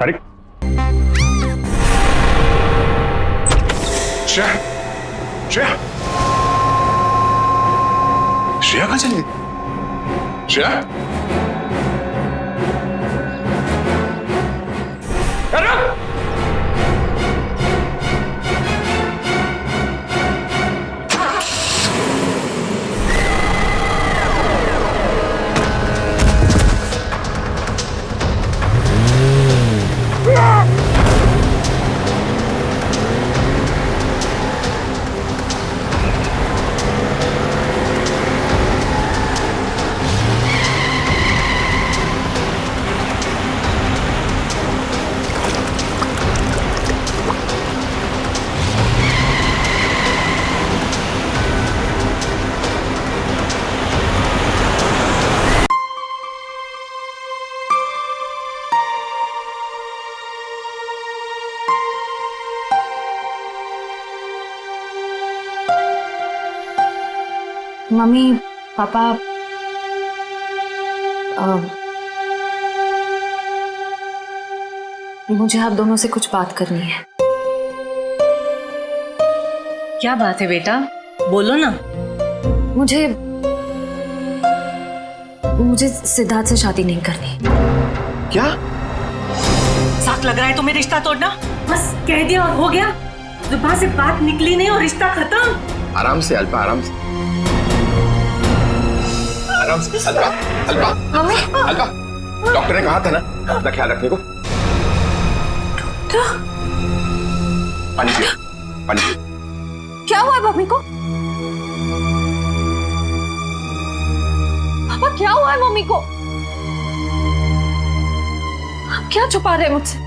तारिक, श्रेया, श्रेया, श्रेया कहाँ चली गई? श्रेया, अरे मम्मी, पापा, मुझे आप दोनों से कुछ बात करनी है। क्या बात है बेटा, बोलो ना। मुझे सिद्धार्थ से शादी नहीं करनी। क्या? साथ लग रहा है तुम्हें रिश्ता तोड़ना? बस कह दिया और हो गया, जुबान से बात निकली नहीं और रिश्ता खत्म। आराम से अल्पा, आराम से, आराम से। अल्पा, अल्पा, मम्मी, अल्पा, डॉक्टर ने कहा था ना अपना ख्याल रखने को। पानी पियो, पानी पियो। क्या हुआ है मम्मी को? पापा, क्या हुआ है मम्मी को? आप क्या छुपा रहे हैं मुझसे?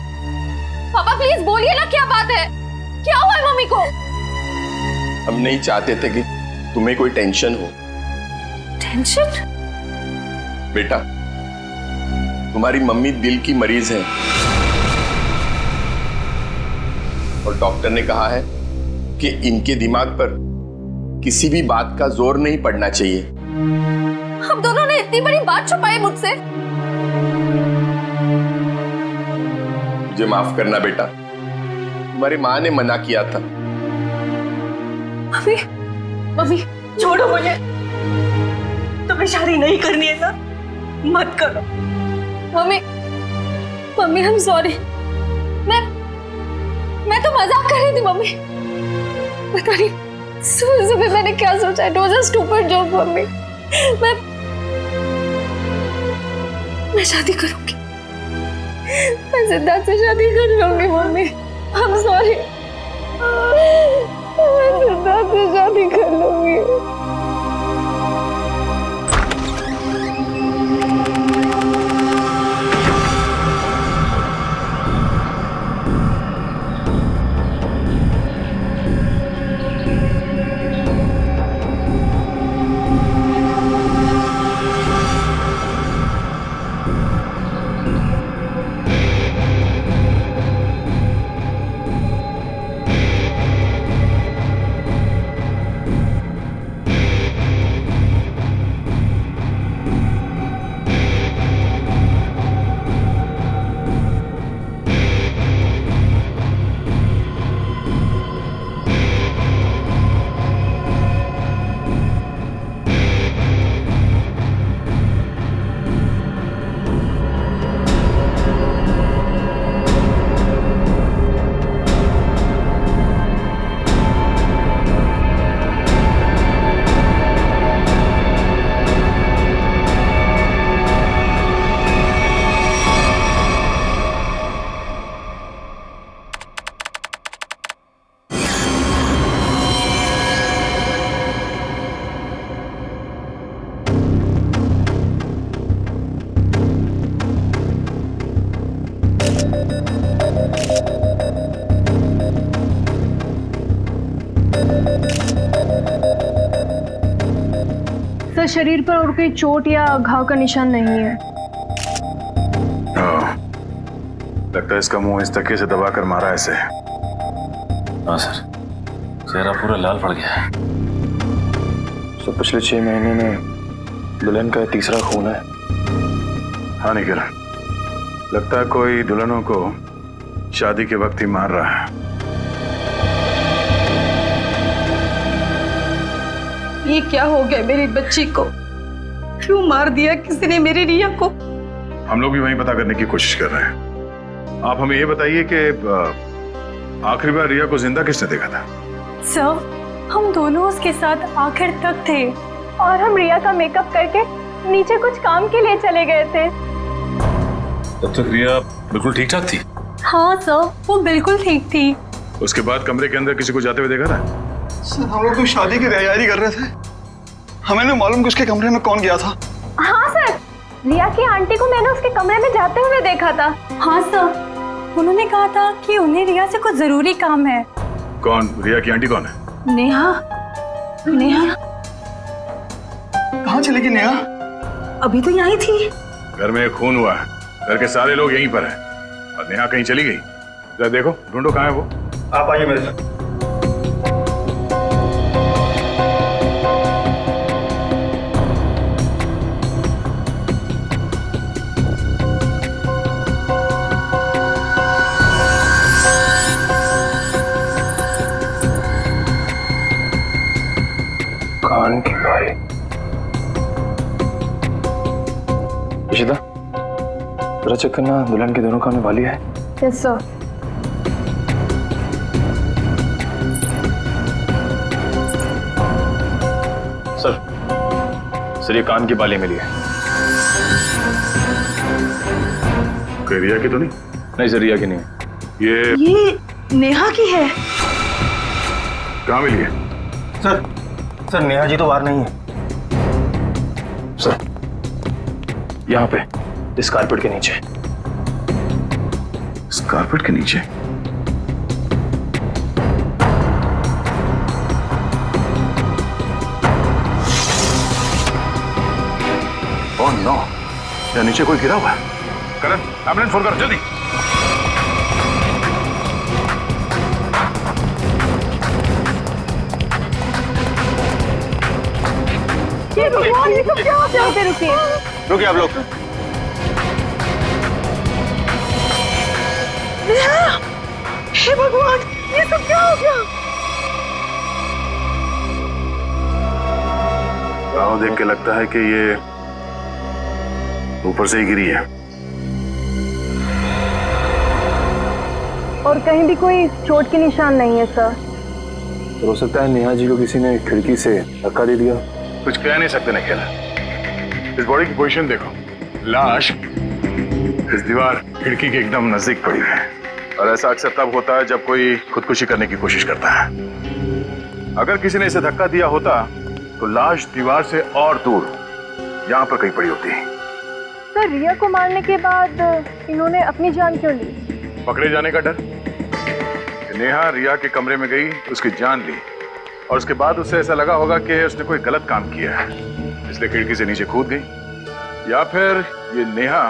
पापा प्लीज बोलिए ना, क्या बात है? क्या हुआ है मम्मी को? हम नहीं चाहते थे कि तुम्हें कोई टेंशन हो। टेंशन? बेटा, तुम्हारी मम्मी दिल की मरीज है और डॉक्टर ने कहा है कि इनके दिमाग पर किसी भी बात का जोर नहीं पड़ना चाहिए। हम दोनों ने इतनी बड़ी बात छुपाई मुझसे। मुझे माफ करना बेटा, तुम्हारी माँ ने मना किया था। मम्मी, मम्मी छोड़ो मुझे, तुम्हें शादी नहीं करनी है ना, मत करो। Mummy, mummy I am sorry. मैं तो मजाक कर रही थी मम्मी। पता नहीं सुबह सुबह मैंने क्या सोचा। It was a stupid joke mummy. मैं शादी करूंगी, मैं सिद्धार्थ से शादी कर लूंगी मम्मी। आई एम सॉरी, मैं सिद्धार्थ से शादी कर लूंगी। सर, शरीर पर और कोई चोट या घाव का निशान नहीं है। लगता है इसका मुंह इस धक्के से दबा कर मारा ऐसे। हाँ सर, चेहरा पूरा लाल पड़ गया है। तो पिछले 6 महीने में दुल्हन का तीसरा खून है। हाँ निखिल, लगता है कोई दुल्हनों को शादी के वक्त ही मार रहा है। ये क्या हो गया मेरी बच्ची को? क्यों मार दिया किसी ने मेरी रिया को? हम लोग भी वही पता करने की कोशिश कर रहे हैं। आप हमें ये बताइए कि आखिरी बार रिया को जिंदा किसने देखा था? सर, हम दोनों उसके साथ आखिर तक थे और हम रिया का मेकअप करके नीचे कुछ काम के लिए चले गए थे। तब तक रिया बिल्कुल ठीक ठाक थी। हाँ सर, वो बिल्कुल ठीक थी। उसके बाद कमरे के अंदर किसी को जाते हुए देखा था? सर, हम लोग तो शादी की तैयारी कर रहे थे। हमें नहीं मालूम कि उसके कमरे में कौन गया था। हाँ सर, रिया की आंटी को मैंने उसके कमरे में जाते हुए देखा था। हाँ सर, उन्होंने कहा था कि उन्हें रिया से कुछ जरूरी काम है। कौन? रिया की आंटी कौन है? नेहा। नेहा कहाँ चली गई नेहा? अभी तो यहीं थी। घर में खून हुआ है, घर के सारे लोग यहीं पर हैं और नेहा कहीं चली गई। जरा देखो, ढूंढो कहाँ है वो। आप आइए मेरे साथ। कान की बाली। इशिता, जरा चेक करना दुल्हन के दोनों कान में बाली है। Yes sir. सर ये कान की बाली मिली है। कोई रिया की तो नहीं? नहीं सर, रिया की नहीं है। ये नेहा की है। कहाँ मिली है? सर नेहा जी तो बाहर नहीं है। सर यहाँ पे इस कारपेट के नीचे। इस कारपेट के नीचे? ओह नो, यहाँ नीचे कोई गिरा हुआ है। करण, एम्बुलेंस फोन करो जल्दी। ये भगवान, ये सब क्या हो गया? रुकिए। रुकिए आप लोग। हे भगवान, ये सब क्या हो गया? गाँव देख के लगता है कि ये ऊपर से ही गिरी है। और कहीं भी कोई चोट के निशान नहीं है सर। तो हो सकता है नेहा जी को किसी ने खिड़की से धक्का दे दिया। कुछ कह नहीं सकते निखिल। इस बॉडी की पोजीशन देखो, लाश इस दीवार खिड़की के एकदम नजदीक पड़ी है और ऐसा अक्सर तब होता है जब कोई खुदकुशी करने की कोशिश करता है। अगर किसी ने इसे धक्का दिया होता तो लाश दीवार से और दूर यहाँ पर कहीं पड़ी होती। सर, रिया को मारने के बाद इन्होंने अपनी जान क्यों ली? पकड़े जाने का डर। नेहा रिया के कमरे में गई, उसकी जान ली और उसके बाद उसे ऐसा लगा होगा कि उसने कोई गलत काम किया है, इसलिए खिड़की से नीचे कूद गई। या फिर ये नेहा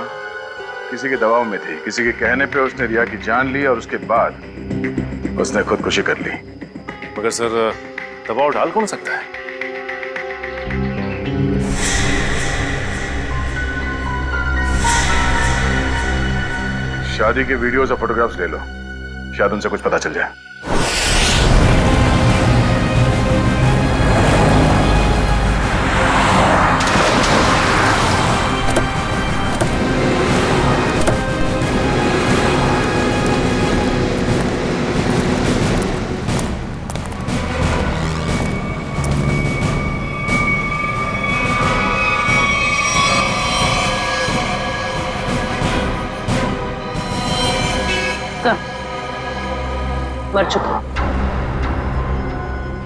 किसी के दबाव में थी, किसी के कहने पे उसने रिया की जान ली और उसके बाद उसने खुदकुशी कर ली। मगर सर, दबाव डाल कौन सकता है? शादी के वीडियोस और फोटोग्राफ्स ले लो, शायद उनसे कुछ पता चल जाए। मर चुका।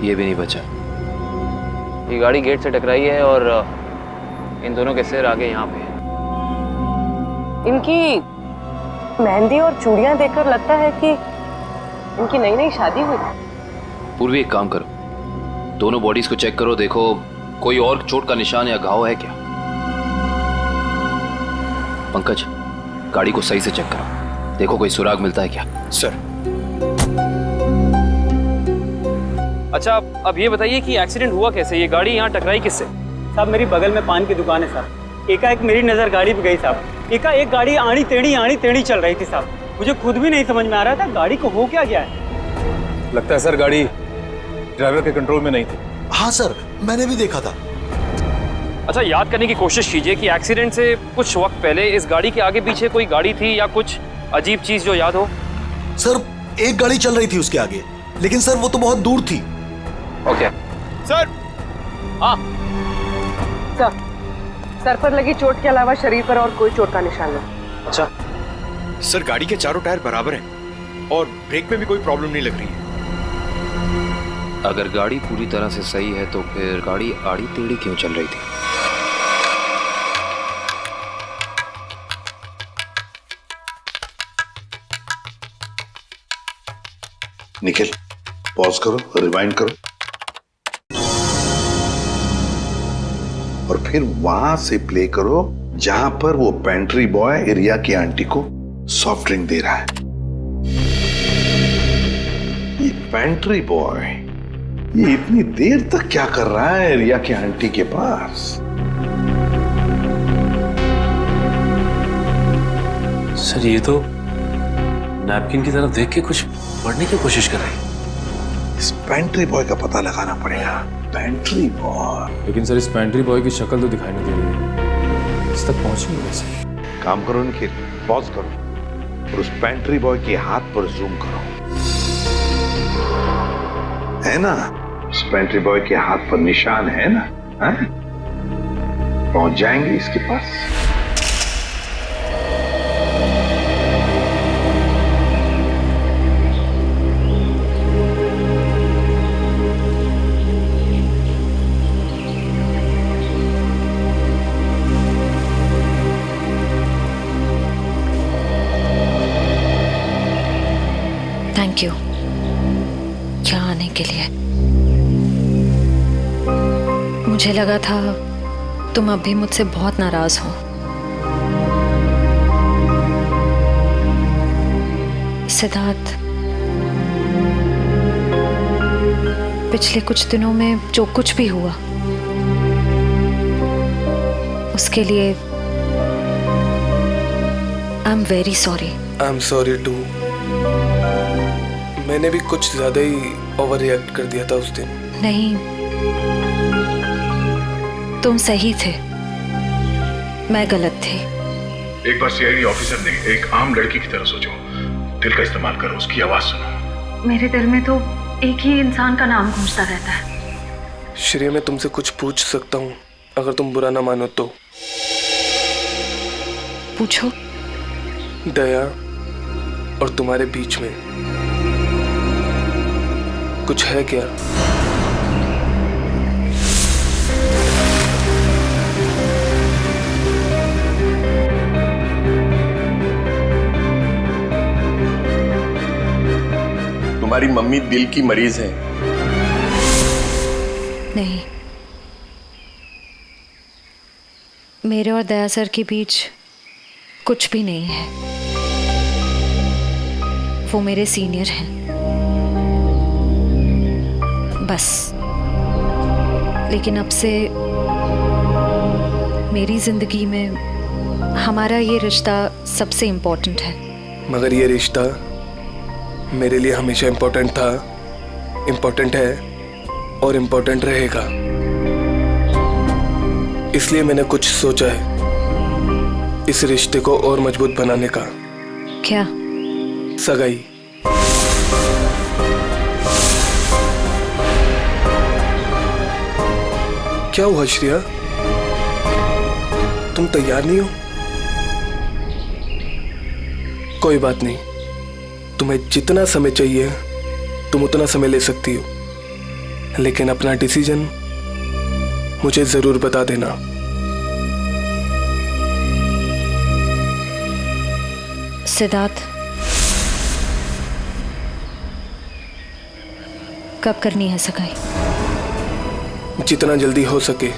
ये भी नहीं बचा। ये गाड़ी गेट से टकराई है और इन दोनों के सिर आगे यहाँ पे है। इनकी मेहंदी और चूड़ियां देखकर लगता है कि इनकी नई नई शादी हुई। पूर्वी एक काम करो, दोनों बॉडीज को चेक करो, देखो कोई और चोट का निशान या घाव है क्या। पंकज, गाड़ी को सही से चेक करो, देखो कोई सुराग मिलता है क्या। सर। अच्छा, अब ये बताइए कि एक्सीडेंट हुआ कैसे? ये गाड़ी यहाँ टकराई किससे? साहब मेरी बगल में पान की दुकान है साहब, एकाएक मेरी नज़र गाड़ी पे गई साहब। एक गाड़ी आड़ी टेढ़ी चल रही थी साहब। मुझे खुद भी नहीं समझ में आ रहा था गाड़ी को हो क्या गया है। लगता है सर गाड़ी ड्राइवर के कंट्रोल में नहीं थी। हाँ सर, मैंने भी देखा था। अच्छा, याद करने की कोशिश कीजिए कि एक्सीडेंट से कुछ वक्त पहले इस गाड़ी के आगे पीछे कोई गाड़ी थी या कुछ अजीब चीज जो याद हो। सर एक गाड़ी चल रही थी उसके आगे, लेकिन सर वो तो बहुत दूर थी। Okay sir. हाँ सर पर लगी चोट के अलावा शरीर पर और कोई चोट का निशान नहीं। अच्छा सर, गाड़ी के चारों टायर बराबर हैं और ब्रेक में भी कोई प्रॉब्लम नहीं लग रही है। अगर गाड़ी पूरी तरह से सही है तो फिर गाड़ी आड़ी टेढ़ी क्यों चल रही थी? निखिल, पॉज करो, रिवाइंड करो और फिर वहां से प्ले करो जहां पर वो पेंट्री बॉय रिया की आंटी को सॉफ्ट ड्रिंक दे रहा है। ये पेंट्री बॉय ये इतनी देर तक क्या कर रहा है रिया की आंटी के पास? सर ये तो नैपकिन की तरफ देख के कुछ पढ़ने की कोशिश कर रही है। इस पेंट्री बॉय का पता लगाना पड़ेगा। Pantry boy. लेकिन सर इस पेंट्री बॉय की शक्ल तो दिखाई नहीं दे रही है। इस तक पहुंचेंगे कैसे? काम करो निखिल, पॉज करो और उस पेंट्री बॉय के हाथ पर जूम करो। है ना, उस पेंट्री बॉय के हाथ पर निशान है ना? है? पहुंच जाएंगे इसके पास। थैंक यू यहाँ आने के लिए। मुझे लगा था तुम अब भी मुझसे बहुत नाराज हो। सिद्धार्थ, पिछले कुछ दिनों में जो कुछ भी हुआ उसके लिए I am very sorry. I am sorry too. मैंने भी कुछ ज्यादा ही ओवर रिएक्ट कर दिया था उस दिन। नहीं, तुम सही थे, मैं गलत थी। एक बार सीआईडी ऑफिसर ने एक आम लड़की की तरह सोचो। दिल का इस्तेमाल करो, उसकी आवाज सुनो। मेरे दिल में तो एक ही इंसान का नाम गूंजता रहता है। श्रेया, मैं तुमसे कुछ पूछ सकता हूँ अगर तुम बुरा ना मानो तो? पूछो। दया और तुम्हारे बीच में कुछ है क्या? तुम्हारी मम्मी दिल की मरीज है। नहीं, मेरे और दया सर के बीच कुछ भी नहीं है। वो मेरे सीनियर हैं बस। लेकिन अब से मेरी जिंदगी में हमारा ये रिश्ता सबसे इम्पोर्टेंट है। मगर ये रिश्ता मेरे लिए हमेशा इम्पोर्टेंट था, इम्पोर्टेंट है और इम्पोर्टेंट रहेगा। इसलिए मैंने कुछ सोचा है इस रिश्ते को और मजबूत बनाने का। क्या? सगाई। क्या हुआ श्रेया, तुम तैयार नहीं हो? कोई बात नहीं, तुम्हें जितना समय चाहिए तुम उतना समय ले सकती हो, लेकिन अपना डिसीजन मुझे जरूर बता देना। सिद्धार्थ, कब करनी है सगाई? जितना जल्दी हो सके।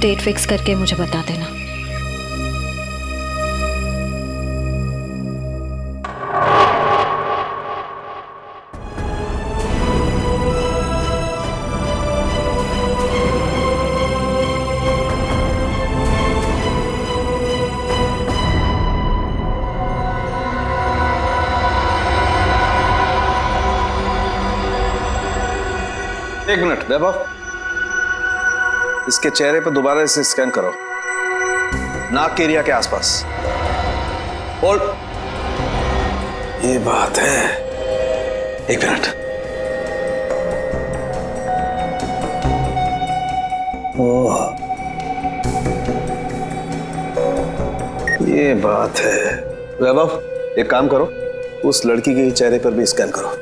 डेट फिक्स करके मुझे बता देना। एक मिनट वैभव, इसके चेहरे पर दोबारा इसे स्कैन करो, नाक के एरिया के आसपास। होल्ड। ये बात है, एक मिनट। ओह, ये बात है। वैभव एक काम करो, उस लड़की के चेहरे पर भी स्कैन करो,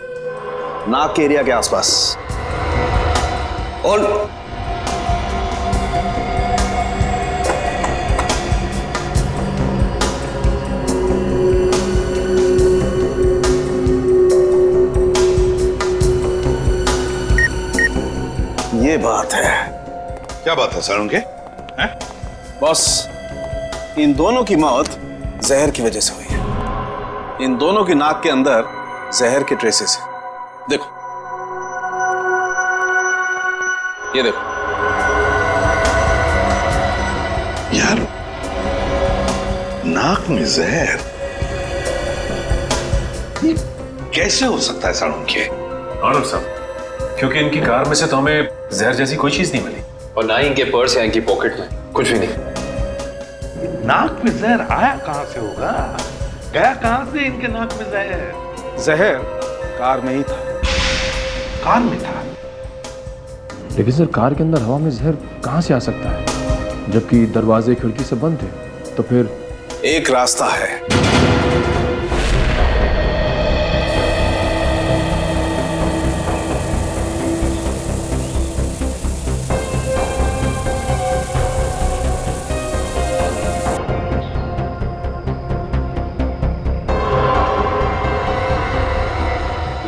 नाक के एरिया के आसपास। होल्ड। ये बात है। क्या बात है सर उनके? बॉस, इन दोनों की मौत जहर की वजह से हुई है। इन दोनों की नाक के अंदर जहर के ट्रेसेस हैं। देखो, ये देखो। यार, नाक में जहर ये कैसे हो सकता है सर उनके? आनंद साहब, क्योंकि इनकी कार में से तो हमें जहर जैसी कोई चीज नहीं मिली, और ना ही इनके पर्स या इनकी पॉकेट में कुछ भी नहीं। नाक में जहर आया कहां से होगा? गया कहां से इनके नाक में जहर? जहर कार में ही था। कार में था? लेकिन सर कार के अंदर हवा में जहर कहाँ से आ सकता है, जबकि दरवाजे खिड़की सब बंद थे? तो फिर एक रास्ता है।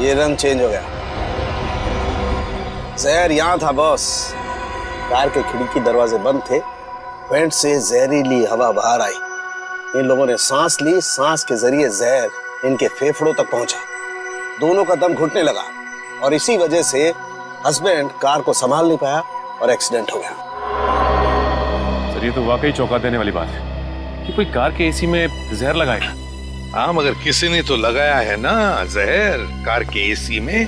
ये रंग चेंज हो गया। जहर यहां था बॉस। कार के खिड़की दरवाजे बंद थे, वेंट से जहरीली हवा बाहर आई। इन लोगों ने सांस ली, सांस के जरिए जहर इनके फेफड़ों तक पहुंचा। दोनों का दम घुटने लगा और इसी वजह से हस्बैंड कार को संभाल नहीं पाया और एक्सीडेंट हो गया। सर ये तो वाकई चौंका देने वाली बात है कि कोई कार के एसी में जहर लगाएगा। हाँ, मगर किसी ने तो लगाया है ना जहर। कार के एसी में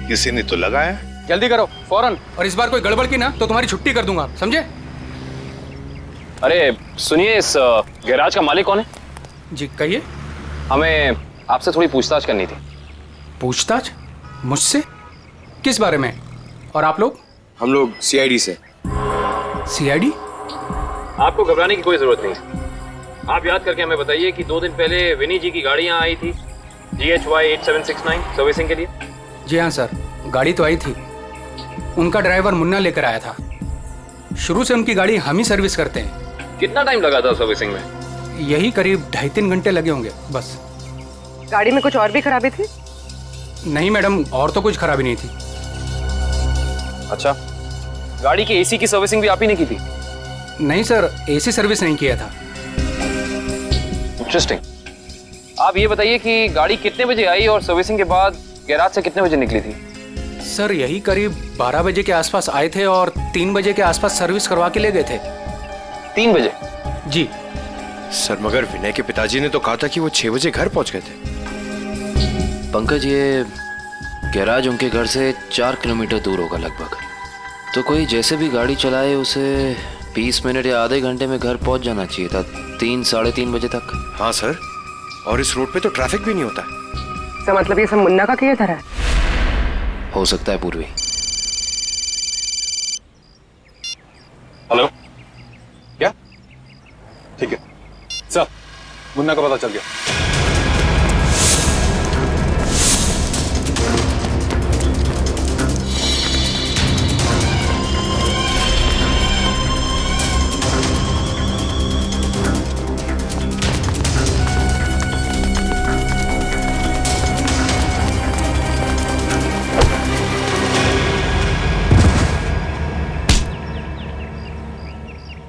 किसी ने तो लगाया। जल्दी करो फौरन, और इस बार कोई गड़बड़ की ना तो तुम्हारी छुट्टी कर दूंगा, समझे? अरे सुनिए, इस गैराज का मालिक कौन है? जी कहिए। हमें आपसे थोड़ी पूछताछ करनी थी। पूछताछ? मुझसे? किस बारे में? और आप लोग? हम लोग सीआईडी से। सीआईडी? आपको घबराने की कोई जरूरत नहीं। आप याद करके हमें बताइए कि 2 दिन पहले विनी जी की गाड़ी यहाँ आई थी GHY 8769 सर्विसिंग के लिए। जी हाँ सर, गाड़ी तो आई थी। उनका ड्राइवर मुन्ना लेकर आया था। शुरू से उनकी गाड़ी हम ही सर्विस करते हैं। कितना टाइम लगा था सर्विसिंग में? यही करीब 2.5-3 घंटे लगे होंगे बस। गाड़ी में कुछ और भी खराबी थी? नहीं मैडम, और तो कुछ खराबी नहीं थी। अच्छा, गाड़ी की एसी की सर्विसिंग भी आप ही ने की थी? नहीं सर, एसी सर्विस नहीं किया था। इंटरेस्टिंग। आप ये बताइए कि गाड़ी कितने बजे आई और सर्विसिंग के बाद गैराज से कितने बजे निकली थी? सर यही करीब 12 बजे के आसपास आए थे और 3 बजे के आसपास सर्विस करवा के ले गए थे। 3 बजे? जी सर, मगर विनय के पिताजी ने तो कहा था कि वो 6 बजे घर पहुंच गए थे। पंकज, ये गैराज उनके घर से 4 किलोमीटर दूर होगा लगभग। तो कोई जैसे भी गाड़ी चलाए उसे 20 मिनट या आधे घंटे में घर पहुंच जाना चाहिए था, 3-3:30 बजे तक। हाँ सर, और इस रोड पे तो ट्रैफिक भी नहीं होता। तो मतलब ये सब मुन्ना का किया था? हो सकता है पूर्वी। हेलो, क्या? ठीक है सर, मुन्ना का पता चल गया।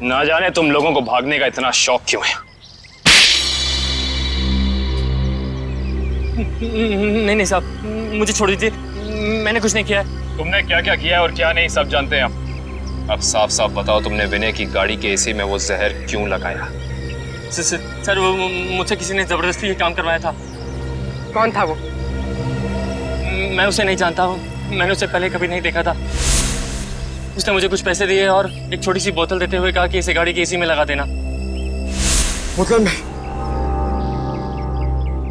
ना जाने तुम लोगों को भागने का इतना शौक क्यों है। नहीं साहब, मुझे छोड़ दीजिए, मैंने कुछ नहीं किया है। तुमने क्या क्या किया है और क्या नहीं सब जानते हैं हम। अब साफ साफ बताओ, तुमने विनय की गाड़ी के एसी में वो जहर क्यों लगाया? सर वो मुझसे किसी ने जबरदस्ती ये काम करवाया था। कौन था वो? मैं उसे नहीं जानता हूँ, मैंने उसे पहले कभी नहीं देखा था। उसने मुझे कुछ पैसे दिए और एक छोटी सी बोतल देते हुए कहा कि इसे गाड़ी की एसी में लगा देना।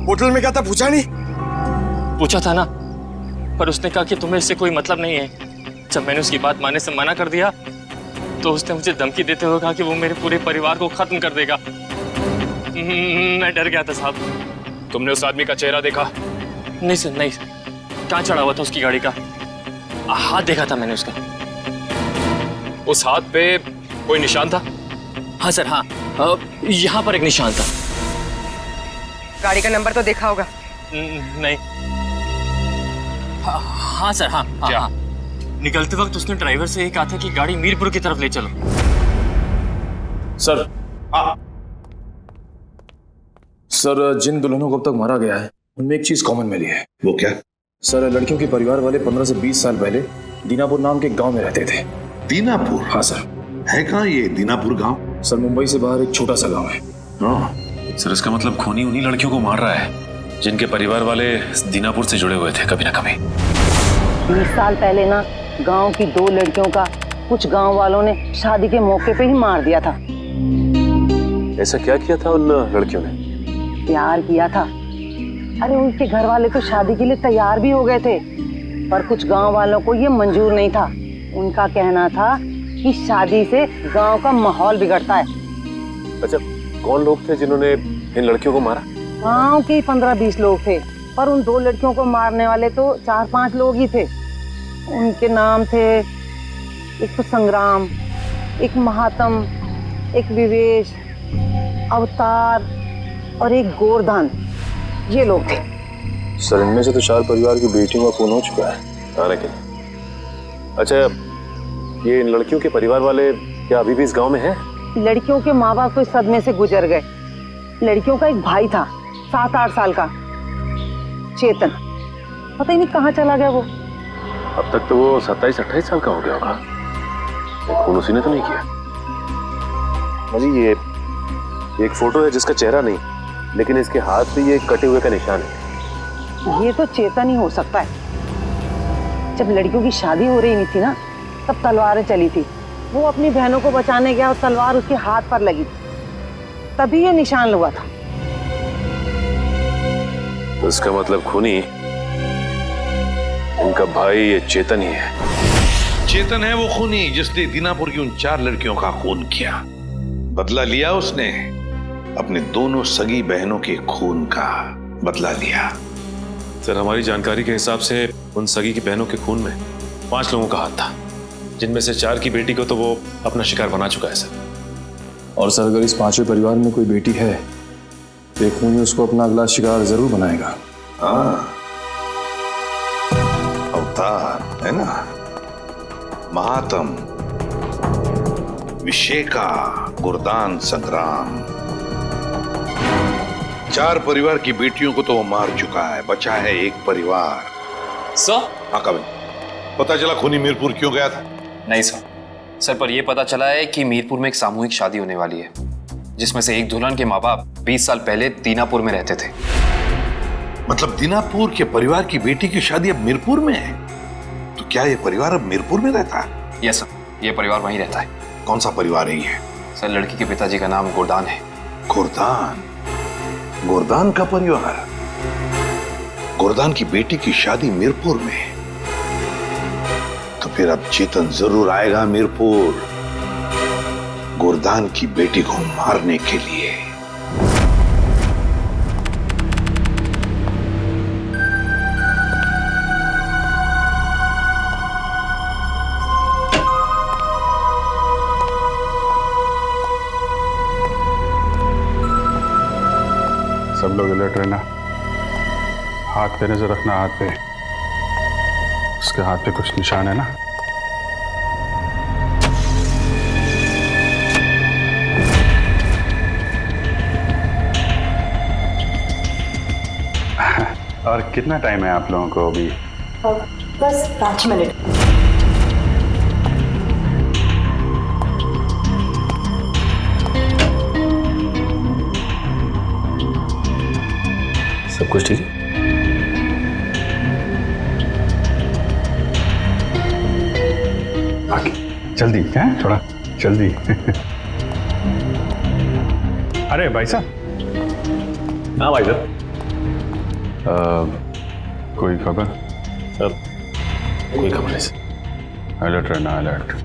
बोतल में क्या था, पूछा नहीं? पूछा था ना, पर उसने कहा कि तुम्हें इससे कोई मतलब नहीं है। जब मैंने उसकी बात मानने से मना कर दिया तो उसने मुझे धमकी देते हुए कहा कि वो मेरे पूरे परिवार को खत्म कर देगा। मैं डर गया था साहब। तुमने उस आदमी का चेहरा देखा? नहीं सर, नहीं। कहाँ चढ़ा हुआ था उसकी गाड़ी का? हाथ देखा था मैंने उसका। उस हाथ पे कोई निशान था? हाँ सर, हाँ, यहाँ पर एक निशान था। गाड़ी का नंबर तो देखा होगा? नहीं। हाँ सर, हाँ। क्या? हाँ। निकलते वक्त उसने ड्राइवर से ये कहा था कि गाड़ी मीरपुर की तरफ ले चलो। सर, सर, जिन दुल्हनों को अब तक मारा गया है उनमें एक चीज कॉमन मिली है। वो क्या? सर, लड़कियों के परिवार वाले 15 से 20 साल पहले दीनापुर नाम के गांव में रहते थे। दीनापुर? हाँ सर। है कहाँ ये दीनापुर गांव? सर, मुंबई से बाहर एक छोटा सा गांव है। सर, इसका मतलब खूनी उन्हीं लड़कियों को मार रहा है जिनके परिवार वाले दीनापुर से जुड़े हुए थे कभी ना कभी। 20 साल पहले ना गांव की 2 लड़कियों का कुछ गांव वालों ने शादी के मौके पे ही मार दिया था। ऐसा क्या किया था उन लड़कियों ने? प्यार किया था। अरे उनके घर वाले तो शादी के लिए तैयार भी हो गए थे, पर कुछ गांव वालों को ये मंजूर नहीं था। उनका कहना था कि शादी से गांव का माहौल बिगड़ता है। अच्छा, कौन लोग थे जिन्होंने इन लड़कियों को मारा? गांव के 15-20 लोग थे, पर उन 2 लड़कियों को मारने वाले तो 4-5 लोग ही थे। उनके नाम थे, एक तो संग्राम, एक महात्म, एक विवेश, अवतार और एक गोवर्धन। ये लोग थे। सर, इनमें से तो 4 परिवार की बेटियों का खून हो चुका है आने के लिए। अच्छा, ये इन लड़कियों के परिवार वाले क्या अभी भी इस गांव में हैं? लड़कियों के माँ बाप तो इस सदमे से गुजर गए। लड़कियों का एक भाई था 7-8 साल का, चेतन। पता ही नहीं कहाँ चला गया वो। अब तक तो वो 27-28 साल का हो गया होगा। खून उसी ने तो नहीं किया। अजी, ये एक फोटो है जिसका चेहरा नहीं, लेकिन इसके हाथ पे ये कटे हुए का निशान है। ये तो चेतन ही हो सकता है। जब लड़कियों की शादी हो रही नहीं थी ना, तब तलवारें चली थी। वो अपनी बहनों को बचाने गया और तलवार उसके हाथ पर लगी, तभी ये निशान हुआ था। तो इसका मतलब खूनी इनका भाई ये चेतन ही है। चेतन है वो खूनी जिसने दीनापुर की उन 4 लड़कियों का खून किया। बदला लिया उसने, अपने दोनों सगी बहनों के खून का बदला लिया। सर, हमारी जानकारी के हिसाब से उन सगी की बहनों के खून में 5 लोगों का हाथ था, जिनमें से 4 की बेटी को तो वो अपना शिकार बना चुका है सर। और सर, अगर इस 5वें परिवार में कोई बेटी है तो एक खूनी उसको अपना अगला शिकार जरूर बनाएगा। हाँ, अवतार है ना, महात्म, विशेका, गुरदान, संग्राम। 4 परिवार की बेटियों को तो वो मार चुका है, बचा है एक परिवार। सर? हाँ कविन, पता चला खूनी मीरपुर क्यों गया था? नहीं सर, पर यह पता चला है कि मीरपुर में एक सामूहिक शादी होने वाली है, जिसमें से एक दुल्हन के माँ बाप 20 साल पहले दीनापुर में रहते थे। मतलब दीनापुर के परिवार की बेटी की शादी अब मीरपुर में है? तो क्या ये परिवार अब मीरपुर में रहता है? यस सर, ये परिवार वहीं रहता है। कौन सा परिवार है ये? सर, लड़की के पिताजी का नाम गोरदान है। गोरदान? गोरदान का परिवार? गोरदान की बेटी की शादी मीरपुर में, तो फिर अब चेतन जरूर आएगा मीरपुर गोरदान की बेटी को मारने के लिए। सब लोग अलर्ट रहना, हाथ पे नजर रखना। हाथ पे, उसके हाथ पे कुछ निशान है ना? और कितना टाइम है आप लोगों को अभी? बस 5 मिनट। सब कुछ ठीक है? आगे जल्दी है, थोड़ा जल्दी। अरे भाई साहब। हाँ भाई साहब। कोई खबर? कोई खबर नहीं। अलर्ट रहना, अलर्ट।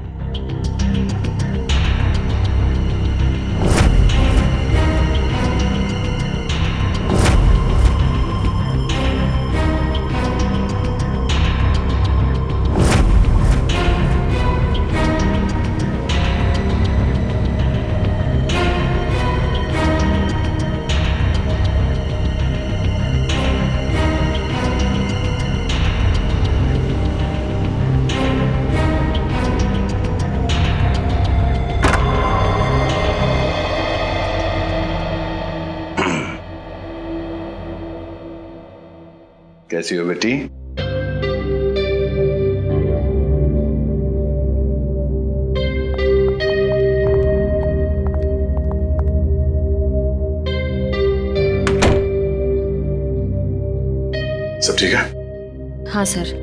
कैसी हो बेटी? सब ठीक है? हाँ सर,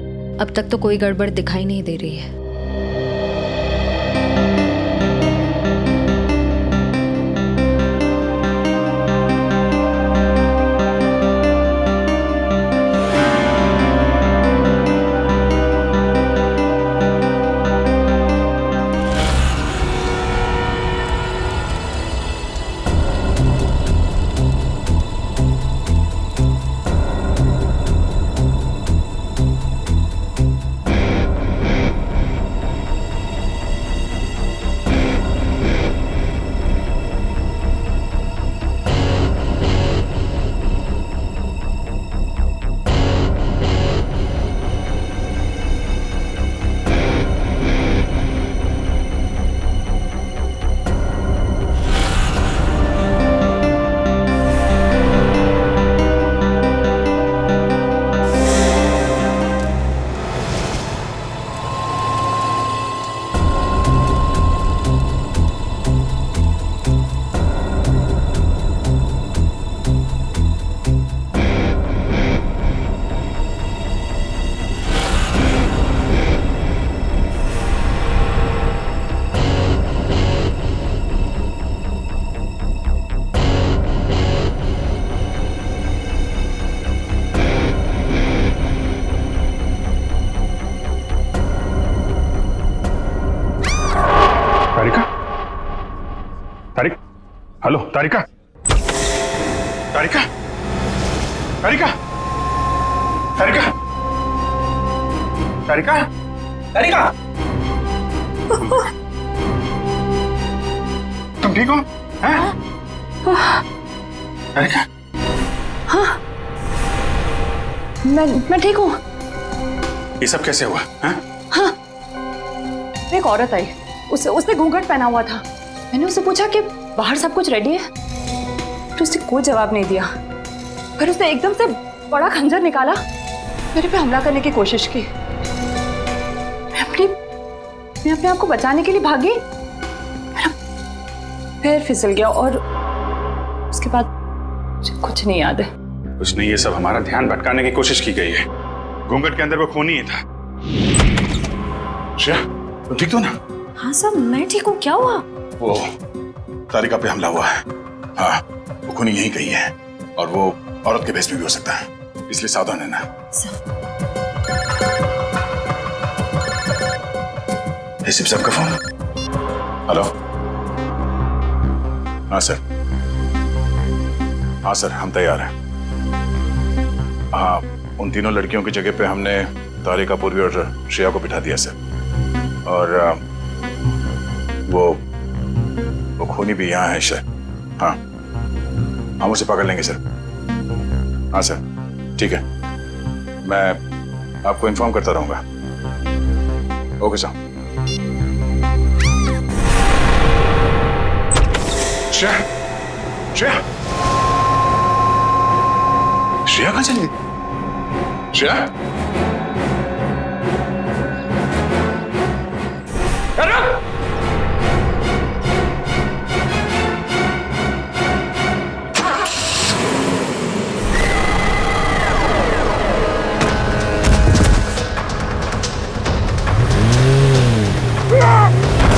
अब तक तो कोई गड़बड़ दिखाई नहीं दे रही है। हेलो तारिका, तारिका, तारिका, तारिका, तारिका, तारिका, तुम ठीक हो? हैं? तारिका? हाँ, मैं ठीक हूँ। ये सब कैसे हुआ? हैं? हाँ, एक औरत आई, उसने घूंघट पहना हुआ था। मैंने उससे पूछा कि बाहर सब कुछ रेडी है, तो उसने कोई जवाब नहीं दिया। फिर उसने एकदम से बड़ा खंजर निकाला, मेरे पे हमला करने की कोशिश की। मैं अपने आप को बचाने के लिए भागी, फिर फिसल गया और उसके बाद मुझे कुछ नहीं याद है। कुछ नहीं, ये सब हमारा ध्यान भटकाने की कोशिश की गई है। घूंघट के अंदर वो खून ही था। श्रेया, तुम ठीक तो ना? हाँ सर, मैं ठीक हूँ। क्या हुआ? वो तारिका पे हमला हुआ है। हाँ, वो खूनी यही कही है और वो औरत के भेष में भी हो सकता है, इसलिए सावधान रहना। एसीपी साहब का फोन। हेलो। हाँ सर, हाँ सर, हम तैयार हैं। हाँ, उन तीनों लड़कियों की जगह पे हमने तारिका, पूर्वी और श्रेया को बिठा दिया सर। और वो खूनी भी यहाँ है सर। हाँ, हम उसे पकड़ लेंगे सर। हाँ सर, ठीक है, मैं आपको इन्फॉर्म करता रहूंगा। Okay sir. श्रेया, श्रेया, श्रेया कहाँ चली गई? श्रेया, Yeah!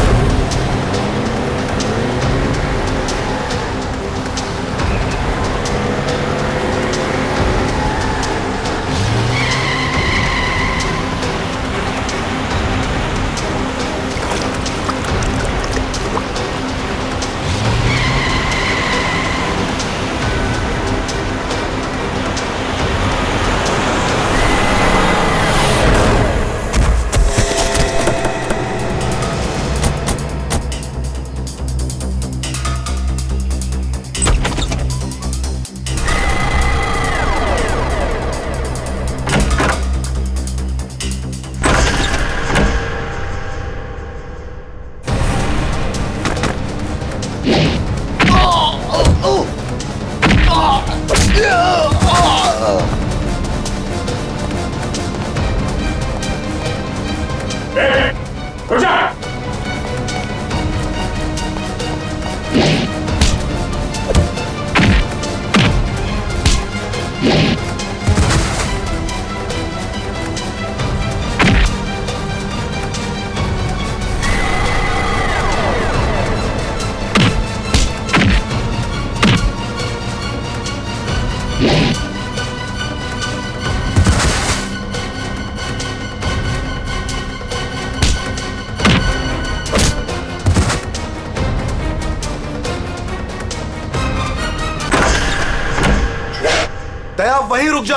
दया वहीं रुक जा,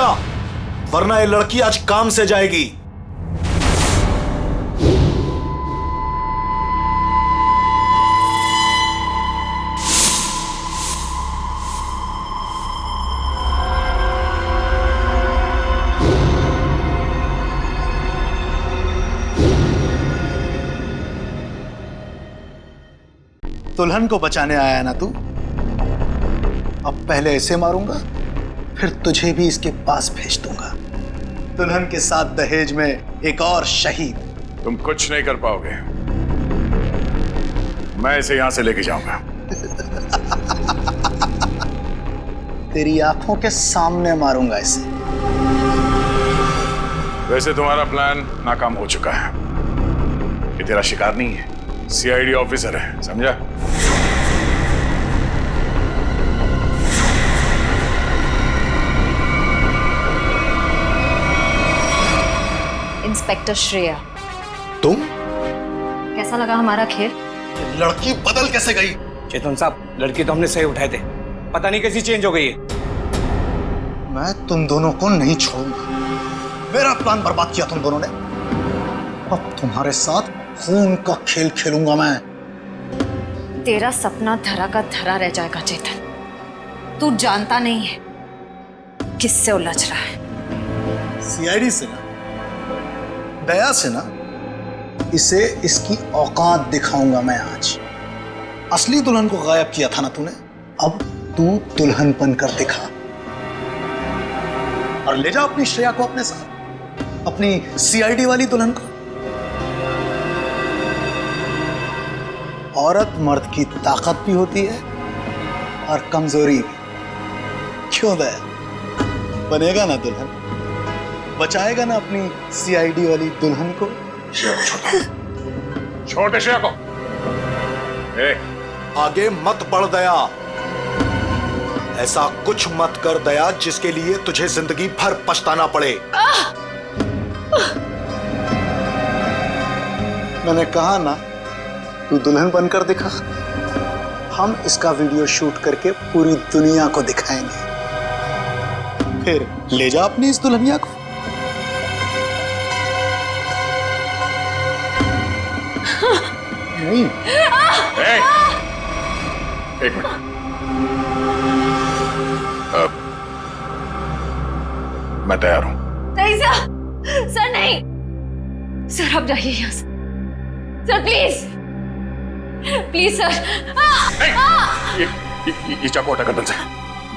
वरना ये लड़की आज काम से जाएगी। दुल्हन को बचाने आया है ना तू? अब पहले ऐसे मारूंगा, फिर तुझे भी इसके पास भेज दूंगा। दुल्हन के साथ दहेज में एक और शहीद। तुम कुछ नहीं कर पाओगे, मैं इसे यहां से लेके जाऊंगा। तेरी आंखों के सामने मारूंगा इसे। वैसे तुम्हारा प्लान नाकाम हो चुका है। ये तेरा शिकार नहीं है, सीआईडी ऑफिसर है, समझा? इंस्पेक्टर श्रेया, तुम? कैसा लगा हमारा खेल? लड़की बदल कैसे गई? चेतन साहब, लड़की तो हमने सही उठाए थे, पता नहीं कैसी चेंज हो गई है। मैं तुम दोनों को नहीं छोड़ूंगा। मेरा प्लान बर्बाद किया तुम दोनों ने, अब तुम्हारे साथ खून का खेल खेलूंगा मैं। तेरा सपना धरा का धरा रह जाएगा चेतन। तू जानता नहीं है किससे उलझ रहा है। सीआईडी से ना, दया से ना, इसे इसकी औकात दिखाऊंगा मैं आज। असली दुल्हन को गायब किया था ना तूने, अब तू दुल्हन बनकर दिखा और ले जा अपनी श्रेया को अपने साथ, अपनी सीआईडी वाली दुल्हन को। औरत मर्द की ताकत भी होती है और कमजोरी भी। क्यों दया? बनेगा ना दुल्हन? बचाएगा ना अपनी सीआईडी वाली दुल्हन को? छोटे श्रेया को। आगे मत बढ़ दया, ऐसा कुछ मत कर दया जिसके लिए तुझे जिंदगी भर पछताना पड़े। मैंने कहा ना, तू दुल्हन बनकर दिखा। हम इसका वीडियो शूट करके पूरी दुनिया को दिखाएंगे, फिर ले जा अपनी इस दुल्हनिया को। नहीं। एक मिनट, मैं तैयार हूं। नहीं सर, सर नहीं सर, आप जाइए यहाँ से सर, प्लीज प्लीज सर। ये चाकू हटा गर्दन से,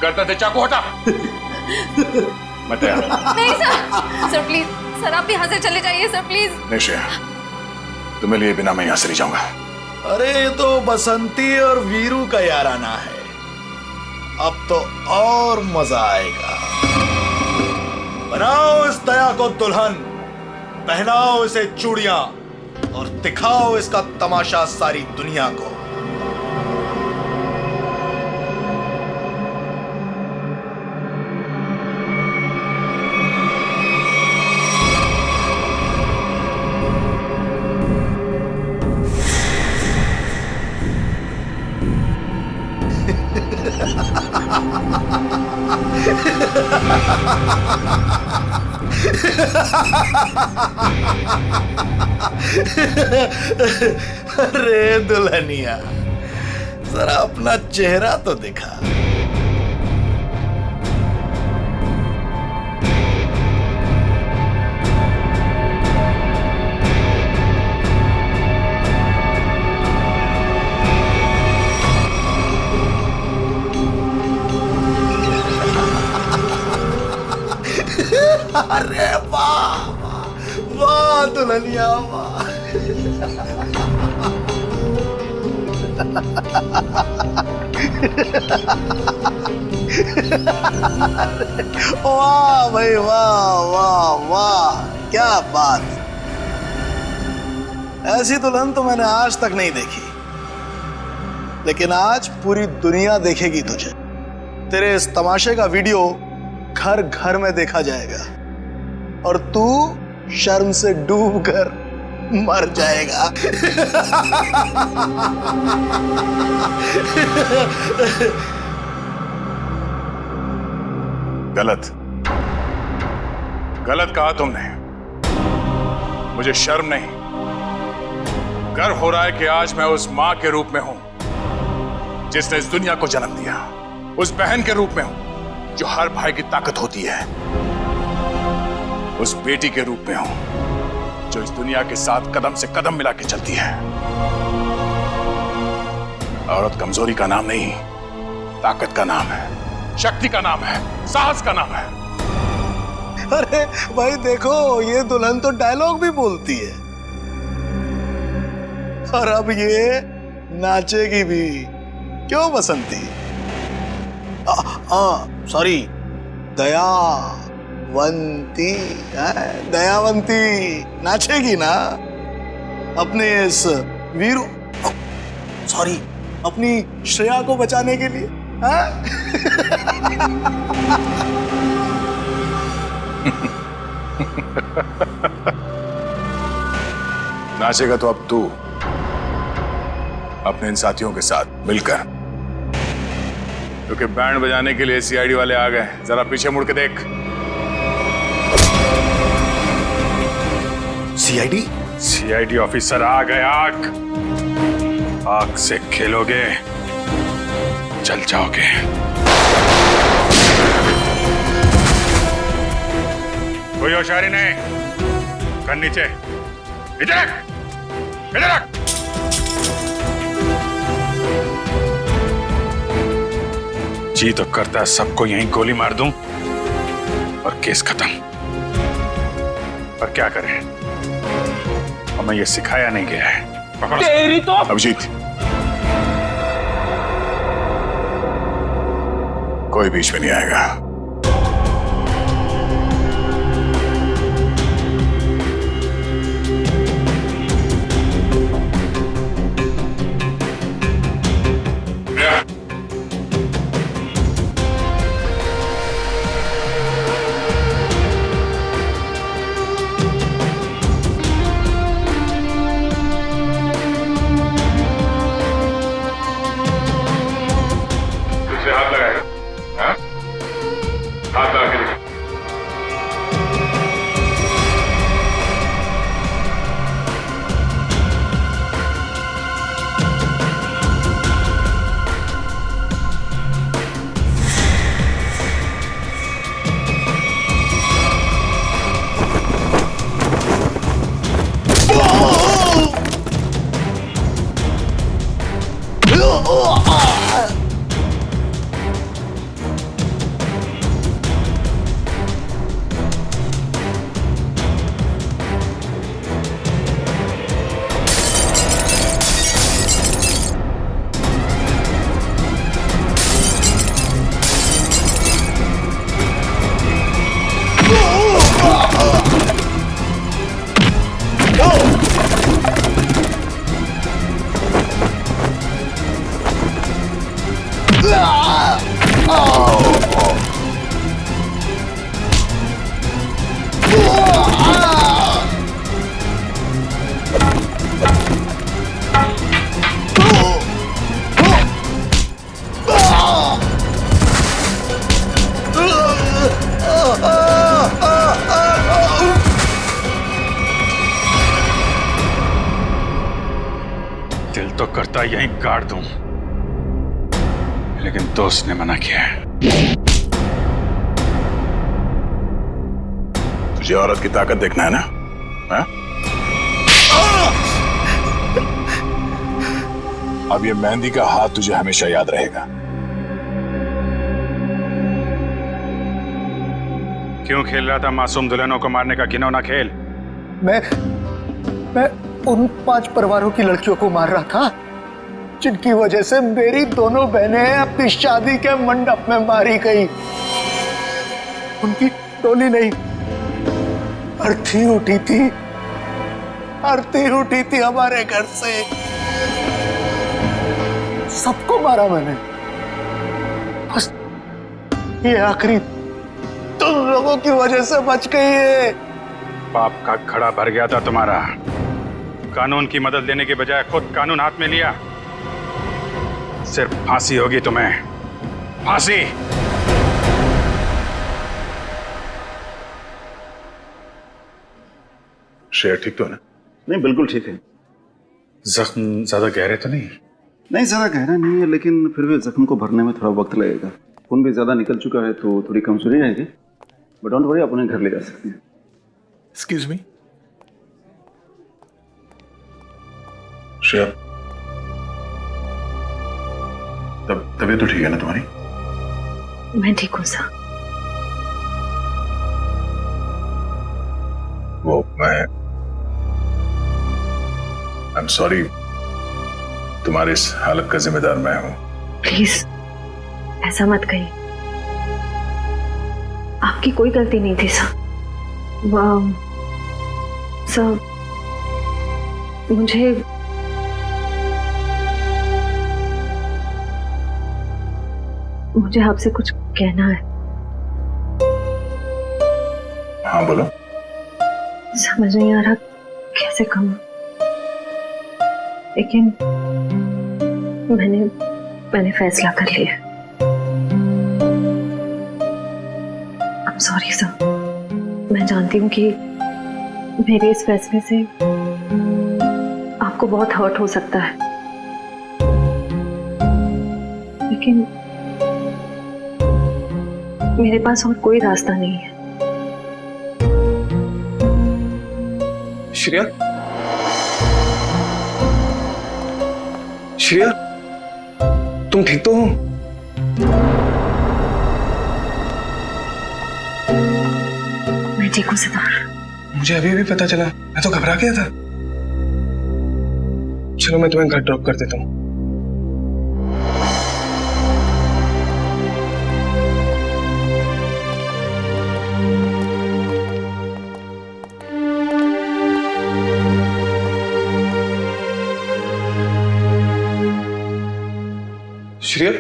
गर्दन से चाकू हटा। मैं तैयार हूं। नहीं सर, सर प्लीज सर, आप यहाँ से चले जाइए सर, प्लीज। नहीं श्रेया, तुम्हें लिए बिना मैं यहां से नहीं जाऊंगा। अरे ये तो बसंती और वीरू का याराना है, अब तो और मजा आएगा। बनाओ इस दया को दुल्हन, पहनाओ इसे चूड़ियां और दिखाओ इसका तमाशा सारी दुनिया को। अरे दुल्हनिया, जरा अपना चेहरा तो दिखा। अरे वाह वाह दुल्हनिया वाह। वाह भाई वाह वाह वाह, क्या बात। ऐसी दुल्हन तो मैंने आज तक नहीं देखी, लेकिन आज पूरी दुनिया देखेगी तुझे। तेरे इस तमाशे का वीडियो घर घर में देखा जाएगा और तू शर्म से डूब कर मर जाएगा। गलत गलत कहा तुमने। मुझे शर्म नहीं, गर्व हो रहा है कि आज मैं उस मां के रूप में हूं जिसने इस दुनिया को जन्म दिया, उस बहन के रूप में हूं जो हर भाई की ताकत होती है, उस बेटी के रूप में हूं जो इस दुनिया के साथ कदम से कदम मिला के चलती है। औरत कमजोरी का नाम नहीं, ताकत का नाम है, शक्ति का नाम है, साहस का नाम है। अरे भाई देखो, ये दुल्हन तो डायलॉग भी बोलती है और अब ये नाचेगी भी। क्यों बसंती? सॉरी, दयावंती। दयावंती नाचेगी ना अपने इस वीरू, सॉरी, अपनी श्रेया को बचाने के लिए। नाचेगा तो अब तू अपने इन साथियों के साथ मिलकर, क्योंकि बैंड बजाने के लिए सीआईडी वाले आ गए। जरा पीछे मुड़ के देख। सीआईडी? सीआईडी ऑफिसर आ गए। आग से खेलोगे, जल जाओगे। कोई होशियारी नहीं। कर नीचे, इधर रख, इधर रख। जी तो करता है सबको यहीं गोली मार दूं और केस खत्म, पर क्या करें, हमें ये सिखाया नहीं गया है। पकड़ो तेरी तो। अभिजीत, कोई बीच में नहीं आएगा। दिल तो करता यहीं गाड़ दूं, लेकिन दोस्त ने मना किया है। तुझे औरत की ताकत देखना है ना? हा? अब ये मेहंदी का हाथ तुझे हमेशा याद रहेगा क्यों खेल रहा था मासूम दुल्हनों को मारने का घिनौना खेल? मैं उन 5 परिवारों की लड़कियों को मार रहा था जिनकी वजह से मेरी दोनों बहनें अपनी शादी के मंडप में मारी गई। उनकी टोली नहीं, अर्थी उठी थी, अर्थी उठी थी हमारे घर से। सबको मारा मैंने, बस ये आखिरी तुम लोगों की वजह से बच गई है। पाप का घड़ा भर गया था तुम्हारा। कानून की मदद लेने के बजाय खुद कानून हाथ में लिया। सिर्फ फांसी होगी तुम्हें, फांसी। शेर ठीक तो है ना? नहीं, बिल्कुल ठीक है। जख्म ज्यादा गहरे तो नहीं? नहीं, ज्यादा गहरा नहीं है, लेकिन फिर भी जख्म को भरने में थोड़ा वक्त लगेगा। खून भी ज्यादा निकल चुका है तो थोड़ी कमजोरी रहेगी, बट डोंट वरी, आप उन्हें घर ले जा सकते हैं। Excuse me. श्रेया, तबीयत तो ठीक है ना तुम्हारी? मैं ठीक हूँ सर। वो आई एम सॉरी, तुम्हारी इस हालत का जिम्मेदार मैं हूं। प्लीज ऐसा मत कहिए, आपकी कोई गलती नहीं थी सर। सर मुझे आपसे कुछ कहना है। हाँ बोलो। समझ नहीं आ रहा कैसे कहूं, लेकिन मैंने फैसला कर लिया। I'm sorry सर, मैं जानती हूँ कि मेरे इस फैसले से आपको बहुत हर्ट हो सकता है, लेकिन मेरे पास और कोई रास्ता नहीं है। श्रेया, श्रेया, तुम ठीक तो हो? मैं ठीक हूँ सिद्धार्थ। मुझे अभी भी पता चला, मैं तो घबरा गया था। चलो मैं तुम्हें घर ड्रॉप कर देता हूँ। श्रेया, ये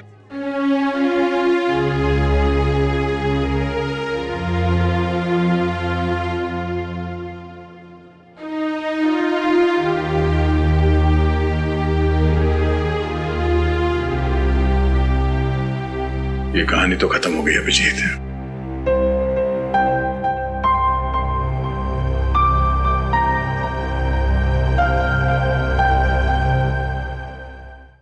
कहानी तो खत्म हो गई अभिजीत।